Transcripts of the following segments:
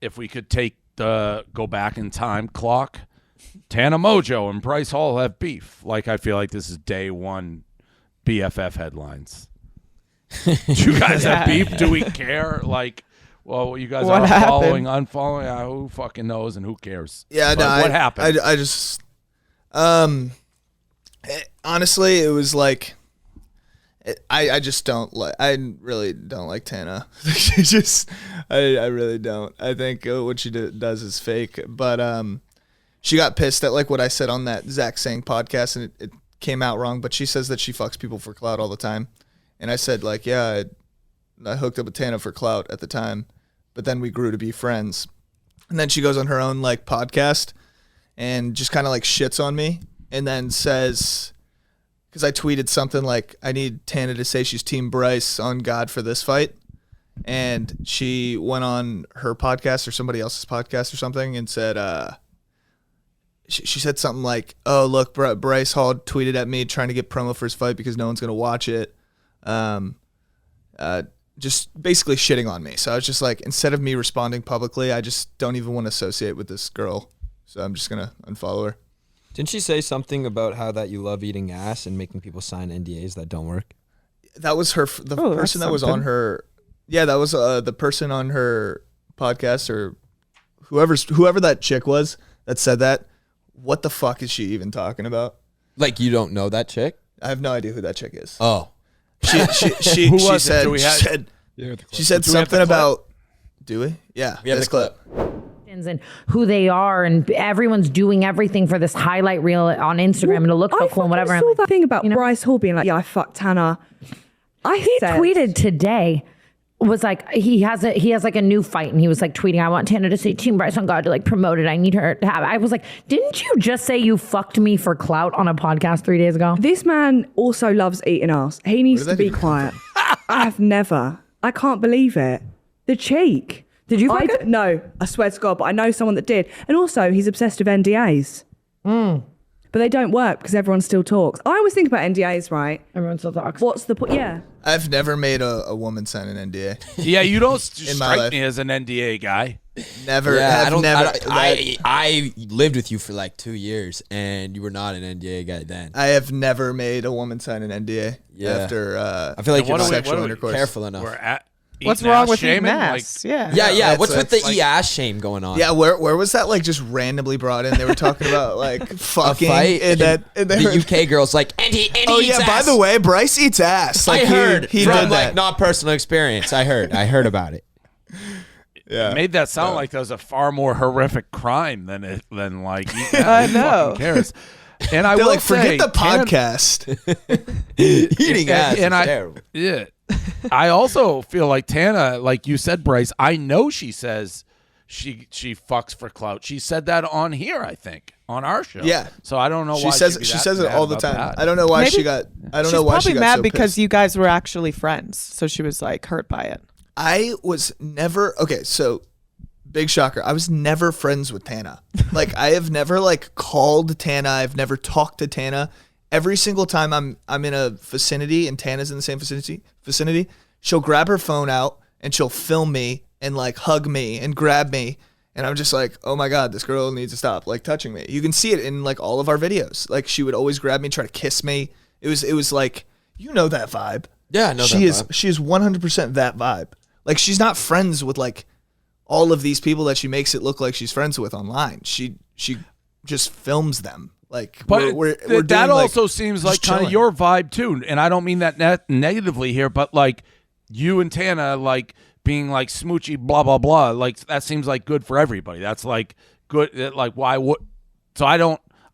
if we could take the go back in time clock, Tana Mongeau and Bryce Hall have beef. Like, I feel like this is day one BFF headlines. Do you guys have beef? Do we care? Like, well, you guys are following, unfollowing. Who fucking knows and who cares? Yeah, but no. What happened? I just, honestly, it was like, I just don't like. I really don't like Tana. She just, I really don't. I think what she does is fake. But she got pissed at like what I said on that Zach Sang podcast, and it came out wrong. But she says that she fucks people for clout all the time. And I said, like, yeah, I hooked up with Tana for clout at the time, but then we grew to be friends. And then she goes on her own, like, podcast and just kind of, like, shits on me and then says, because I tweeted something like, I need Tana to say she's Team Bryce on God for this fight. And she went on her podcast or somebody else's podcast or something and said, she said something like, oh, look, Bryce Hall tweeted at me trying to get promo for his fight because no one's going to watch it. Just basically shitting on me. So I was just like, instead of me responding publicly, I just don't even want to associate with this girl. So I'm just going to unfollow her. Didn't she say something about how that you love eating ass and making people sign NDAs that don't work? That was her, the person that was on her. Yeah, that was the person on her podcast or whoever that chick was that said that. What the fuck is she even talking about? Like, you don't know that chick? I have no idea who that chick is. Oh. She said something about. Do we? Yeah, we have this clip. And who they are, and everyone's doing everything for this highlight reel on Instagram and to look so cool and whatever. I saw that thing about Bryce Hall being like, "Yeah, I fucked Tana." He tweeted today. Was like he has like a new fight, and he was like tweeting, I want Tana to say Team Bryce on God to like promote it. I need her to have it. I was like, didn't you just say you fucked me for clout on a podcast 3 days ago? This man also loves eating ass. He needs to be quiet. I can't believe it. The cheek. Did you fuck it? No, I swear to God, but I know someone that did. And also, he's obsessed with NDAs. But they don't work because everyone still talks. I always think about NDAs, right? Everyone still talks. What's the point? Yeah. I've never made a woman sign an NDA. Yeah, you don't strike me as an NDA guy. Never. Yeah, I lived with you for like 2 years, and you were not an NDA guy then. I have never made a woman sign an NDA after I feel like you're not sexual intercourse. Careful enough. What's wrong with eating ass? Like, yeah. What's with the e-ass shame going on? Yeah, where was that like just randomly brought in? They were talking about like fucking fight, and the UK girls like, and he oh eats yeah, ass. by the way, Bryce eats ass. Like, I heard he from did like that. not personal experience. I heard about it. Yeah, it made that sound like that was a far more horrific crime than like I know. Who cares? And I They're will like, say, forget the podcast. Eating ass is and terrible. Yeah. I also feel like Tana, like you said, Bryce, I know she says she fucks for clout. She said that on here, I think, on our show. Yeah. So I don't know why she says it all the time. That. I don't know why Maybe she got. I don't know why she got She's probably mad so because pissed. you guys were actually friends, so she was like hurt by it. I was never okay. So big shocker. I was never friends with Tana. Like I have never like called Tana. I've never talked to Tana. Every single time I'm in a vicinity and Tana's in the same vicinity, she'll grab her phone out and she'll film me and like hug me and grab me. And I'm just like, oh my God, this girl needs to stop like touching me. You can see it in like all of our videos. Like she would always grab me, try to kiss me. It was like, you know that vibe. Yeah, I know she that is. vibe. She is 100% that vibe. Like she's not friends with like all of these people that she makes it look like she's friends with online. She just films them. Like, but we're that doing, also like, seems like kind chilling. of your vibe too, and I don't mean that negatively here, but like you and Tana like being like smoochy, blah blah blah. Like that seems like good for everybody. That's like good. Like why would? So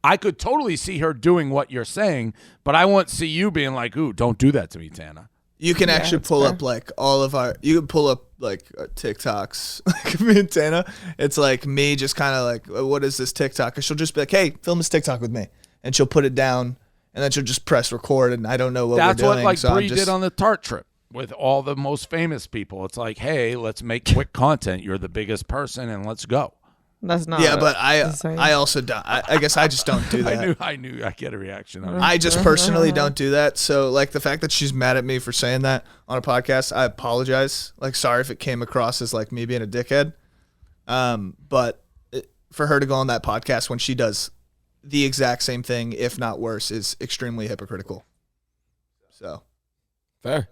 I could totally see her doing what you're saying, but I won't see you being like, ooh, don't do that to me, Tana. You can actually pull up like all of our. You can pull up like TikToks, like me and Tana. It's like me just kind of like, what is this TikTok? And she'll just be like, hey, film this TikTok with me, and she'll put it down, and then she'll just press record, and I don't know what That's we're doing. what like so Bree did on the Tart trip with all the most famous people. It's like, hey, let's make quick content. You're the biggest person, and let's go. That's not. Yeah, but I also don't. I guess I just don't do that. I knew I get a reaction on it. I just personally don't do that. So like the fact that she's mad at me for saying that on a podcast, I apologize. Like sorry if it came across as like me being a dickhead. But for her to go on that podcast when she does the exact same thing, if not worse, is extremely hypocritical. So Fair.